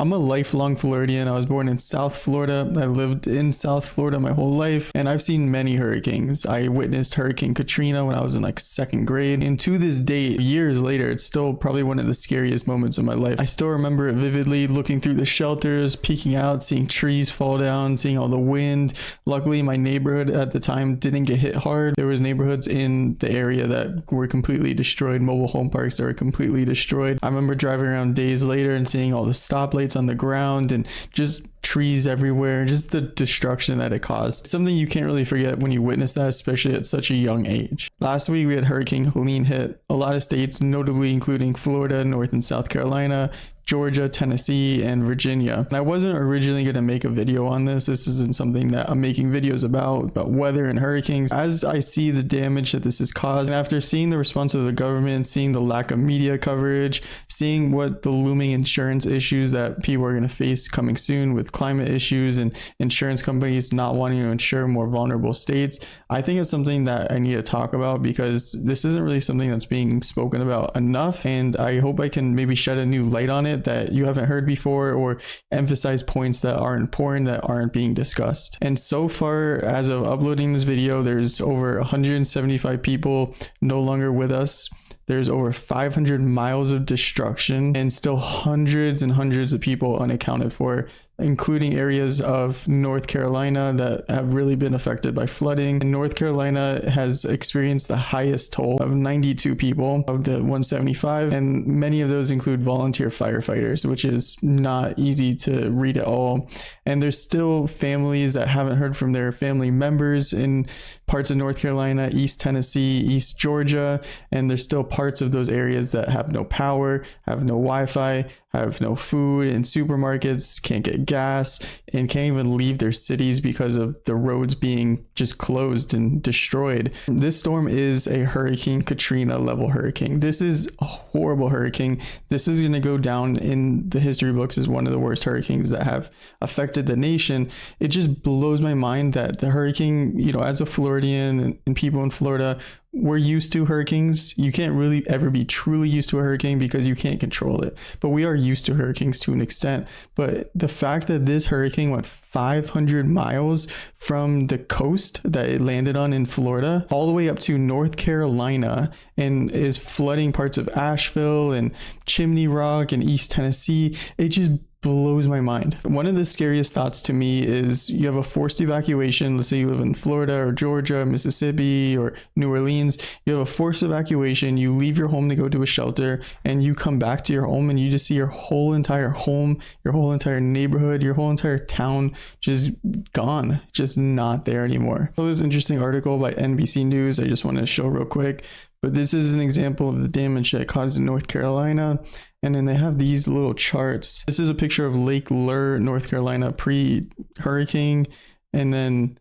I'm a lifelong Floridian. I was born in South Florida. I lived in South Florida my whole life, and I've seen many hurricanes. I witnessed Hurricane Katrina when I was in like second grade, and to this day, years later, it's still probably one of the scariest moments of my life. I still remember it vividly, looking through the shelters, peeking out, seeing trees fall down, seeing all the wind. Luckily, my neighborhood at the time didn't get hit hard. There was neighborhoods in the area that were completely destroyed, mobile home parks that were completely destroyed. I remember driving around days later and seeing all the stoplights on the ground and just trees everywhere, just the destruction that it caused. Something you can't really forget when you witness that, especially at such a young age. Last week we had Hurricane Helene hit a lot of states, notably including Florida, North and South Carolina, Georgia, Tennessee, and Virginia. And I wasn't originally going to make a video on this. This isn't something that I'm making videos about weather and hurricanes. As I see the damage that this has caused, and after seeing the response of the government, seeing the lack of media coverage, seeing what the looming insurance issues that people are going to face coming soon with climate issues and insurance companies not wanting to insure more vulnerable states, I think it's something that I need to talk about because this isn't really something that's being spoken about enough. And I hope I can maybe shed a new light on it that you haven't heard before, or emphasize points that are important that aren't being discussed. And so far, as of uploading this video, there's over 175 people no longer with us. There's over 500 miles of destruction and still hundreds and hundreds of people unaccounted for, including areas of North Carolina that have really been affected by flooding. And North Carolina has experienced the highest toll of 92 people of the 175, and many of those include volunteer firefighters, which is not easy to read at all. And there's still families that haven't heard from their family members in parts of North Carolina, East Tennessee, East Georgia, and there's still parts of those areas that have no power, have no Wi-Fi, have no food in supermarkets, can't get gas, and can't even leave their cities because of the roads being just closed and destroyed. This storm is a Hurricane Katrina level hurricane. This is a horrible hurricane. This is going to go down in the history books as one of the worst hurricanes that have affected the nation. It just blows my mind that the hurricane, as a Floridian and people in Florida, we're used to hurricanes. You can't really ever be truly used to a hurricane because you can't control it. But we are used to hurricanes to an extent. But the fact that this hurricane went 500 miles from the coast that it landed on in Florida all the way up to North Carolina and is flooding parts of Asheville and Chimney Rock and East Tennessee, it just blows my mind. One of the scariest thoughts to me is you have a forced evacuation. Let's say you live in Florida or Georgia, Mississippi, or New Orleans. You have a forced evacuation. You leave your home to go to a shelter, and you come back to your home and you just see your whole entire home, your whole entire neighborhood, your whole entire town just gone, just not there anymore. So this interesting article by NBC News I just want to show real quick. But this is an example of the damage that caused in North Carolina. And then they have these little charts. This is a picture of Lake Lure, North Carolina, pre-hurricane. And then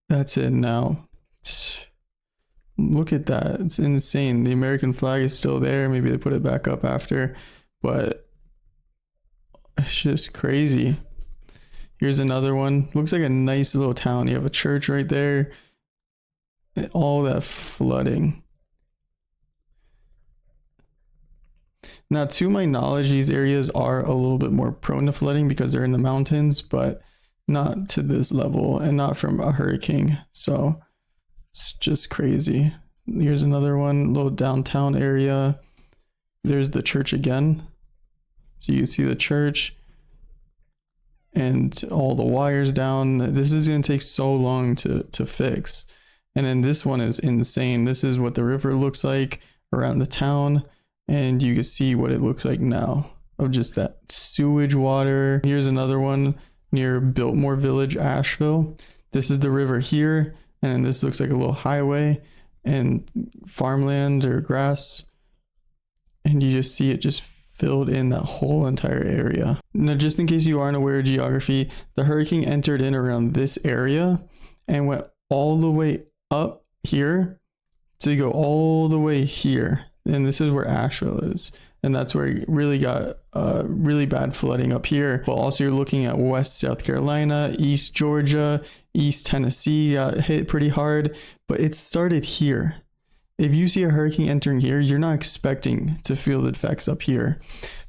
that's it now. Look at that. It's insane. The American flag is still there. Maybe they put it back up after. But it's just crazy. Here's another one. Looks like a nice little town. You have a church right there. All that flooding. Now, to my knowledge, these areas are a little bit more prone to flooding because they're in the mountains, but not to this level and not from a hurricane. So it's just crazy. Here's another one, little downtown area. There's the church again. So you see the church and all the wires down. This is going to take so long to fix. And then this one is insane. This is what the river looks like around the town. And you can see what it looks like now of just that sewage water. Here's another one near Biltmore Village, Asheville. This is the river here. And this looks like a little highway and farmland or grass. And you just see it just filled in that whole entire area. Now, just in case you aren't aware of geography, the hurricane entered in around this area and went all the way up here to go all the way here. And this is where Asheville is. And that's where it really got really bad flooding up here. But also you're looking at West South Carolina, East Georgia, East Tennessee got hit pretty hard. But it started here. If you see a hurricane entering here, you're not expecting to feel the effects up here.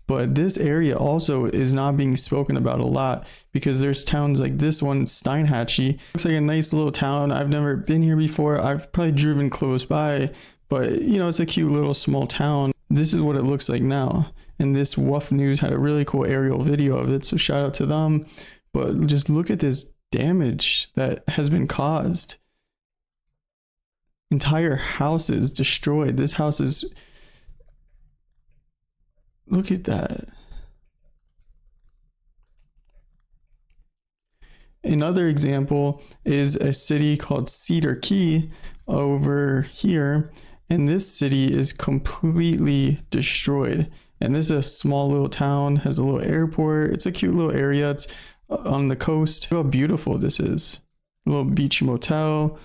But this area also is not being spoken about a lot because there's towns like this one, Steinhatchee. Looks like a nice little town. I've never been here before. I've probably driven close by, but you know, it's a cute little small town. This is what it looks like now. And this Woof News had a really cool aerial video of it, so shout out to them. But just look at this damage that has been caused. Entire houses destroyed. This house is... Look at that. Another example is a city called Cedar Key over here. And this city is completely destroyed. And this is a small little town, has a little airport. It's a cute little area. It's on the coast. Look how beautiful this is. A little beach motel.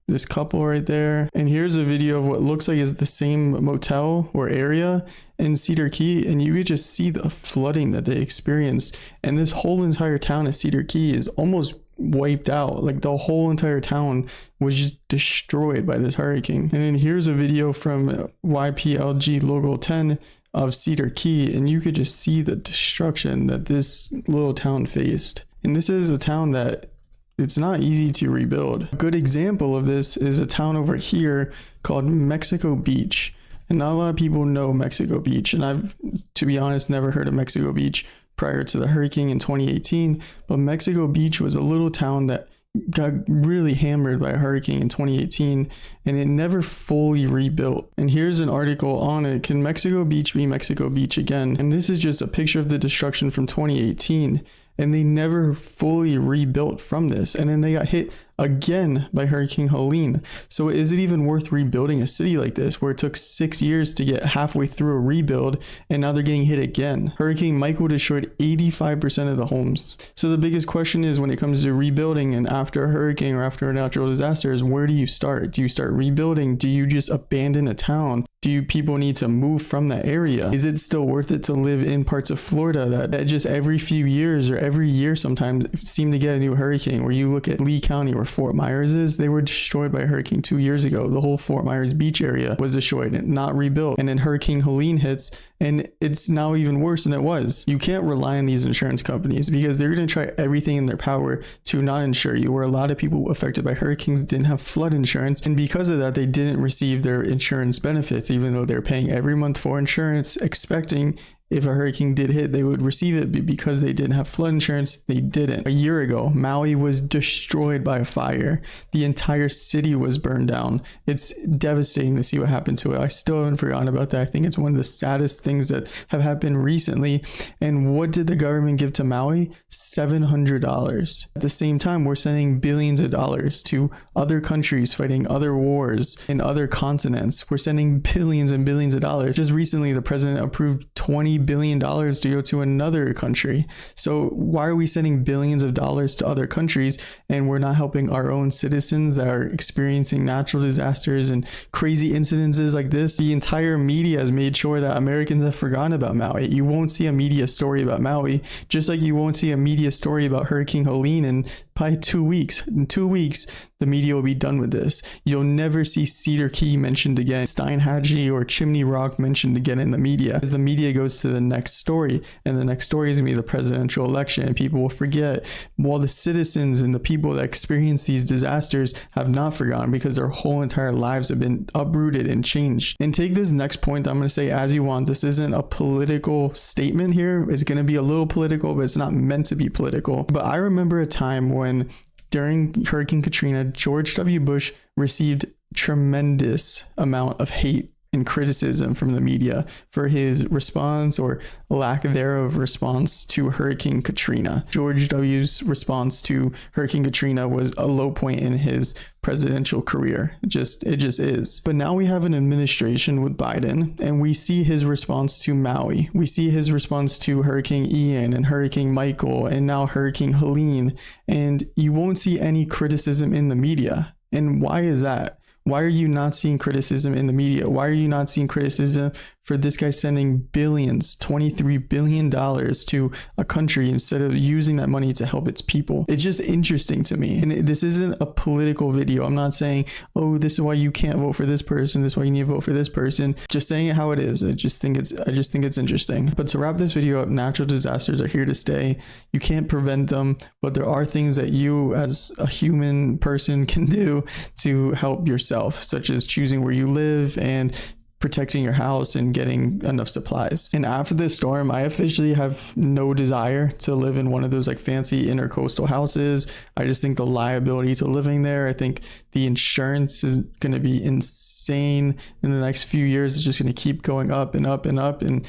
This couple right there. And here's a video of what looks like is the same motel or area in Cedar Key. And you could just see the flooding that they experienced. And this whole entire town of Cedar Key is almost wiped out. Like the whole entire town was just destroyed by this hurricane. And then here's a video from YPLG Logo 10 of Cedar Key, and you could just see the destruction that this little town faced. And this is a town that it's not easy to rebuild. A good example of this is a town over here called Mexico Beach. And not a lot of people know Mexico Beach, and I've, to be honest, never heard of Mexico Beach prior to the hurricane in 2018. But Mexico Beach was a little town that got really hammered by a hurricane in 2018, and it never fully rebuilt. And here's an article on it. Can Mexico Beach be Mexico Beach again? And this is just a picture of the destruction from 2018, and they never fully rebuilt from this. And then they got hit again by Hurricane Helene. So is it even worth rebuilding a city like this where it took 6 years to get halfway through a rebuild, and now they're getting hit again? Hurricane Michael destroyed 85% of the homes. So the biggest question is, when it comes to rebuilding and after a hurricane or after a natural disaster, is where do you start? Do you start rebuilding? Do you just abandon a town? Do people need to move from that area? Is it still worth it to live in parts of Florida that just every few years or every year sometimes seem to get a new hurricane? Where you look at Lee County, where Fort Myers is, they were destroyed by a hurricane 2 years ago. The whole Fort Myers beach area was destroyed and not rebuilt. And then Hurricane Helene hits, and it's now even worse than it was. You can't rely on these insurance companies because they're going to try everything in their power to not insure you, where a lot of people affected by hurricanes didn't have flood insurance. And because of that, they didn't receive their insurance benefits, even though they're paying every month for insurance, expecting if a hurricane did hit, they would receive it. But because they didn't have flood insurance, they didn't. A year ago, Maui was destroyed by a fire. The entire city was burned down. It's devastating to see what happened to it. I still haven't forgotten about that. I think it's one of the saddest things that have happened recently. And what did the government give to Maui? $700. At the same time, we're sending billions of dollars to other countries fighting other wars in other continents. We're sending billions and billions of dollars. Just recently, the president approved $20 billion to go to another country. So why are we sending billions of dollars to other countries and we're not helping our own citizens that are experiencing natural disasters and crazy incidences like this? The entire media has made sure that Americans have forgotten about Maui. You won't see a media story about Maui, just like you won't see a media story about Hurricane Helene in probably 2 weeks. In 2 weeks, the media will be done with this. You'll never see Cedar Key mentioned again, Steinhatchee or Chimney Rock mentioned again in the media. As the media goes to the next story, and the next story is going to be the presidential election, and people will forget, while the citizens and the people that experience these disasters have not forgotten because their whole entire lives have been uprooted and changed. And take this next point, I'm going to say as you want. This isn't a political statement here. It's going to be a little political, but it's not meant to be political. But I remember a time when during Hurricane Katrina, George W. Bush received tremendous amount of hate and criticism from the media for his response or lack thereof response to Hurricane Katrina. George W.'s response to Hurricane Katrina was a low point in his presidential career. It just is. But now we have an administration with Biden, and we see his response to Maui. We see his response to Hurricane Ian and Hurricane Michael and now Hurricane Helene, and you won't see any criticism in the media. And why is that? Why are you not seeing criticism in the media? Why are you not seeing criticism for this guy sending billions, $23 billion to a country instead of using that money to help its people? It's just interesting to me. And this isn't a political video. I'm not saying, oh, this is why you can't vote for this person, this is why you need to vote for this person. Just saying it how it is. I just think it's interesting. But to wrap this video up, natural disasters are here to stay. You can't prevent them, but there are things that you as a human person can do to help yourself, such as choosing where you live and protecting your house and getting enough supplies. And after this storm, I officially have no desire to live in one of those like fancy intercoastal houses. I just think the liability to living there, I think the insurance is going to be insane in the next few years. It's just going to keep going up and up and up, and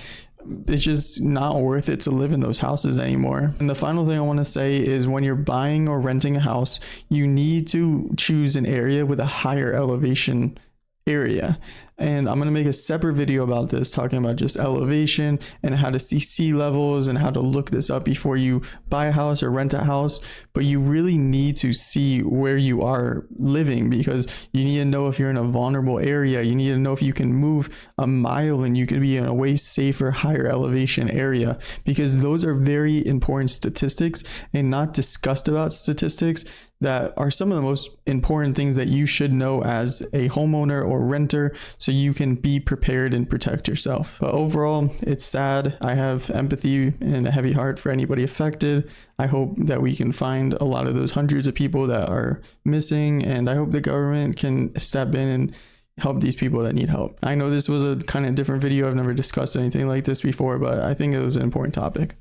it's just not worth it to live in those houses anymore. And the final thing I want to say is when you're buying or renting a house, you need to choose an area with a higher elevation area. And I'm going to make a separate video about this, talking about just elevation and how to see sea levels and how to look this up before you buy a house or rent a house. But you really need to see where you are living, because you need to know if you're in a vulnerable area. You need to know if you can move a mile and you can be in a way safer, higher elevation area, because those are very important statistics, and not discussed about statistics that are some of the most important things that you should know as a homeowner or renter, so you can be prepared and protect yourself. But overall, it's sad. I have empathy and a heavy heart for anybody affected. I hope that we can find a lot of those hundreds of people that are missing, and I hope the government can step in and help these people that need help. I know this was a kind of different video. I've never discussed anything like this before, but I think it was an important topic.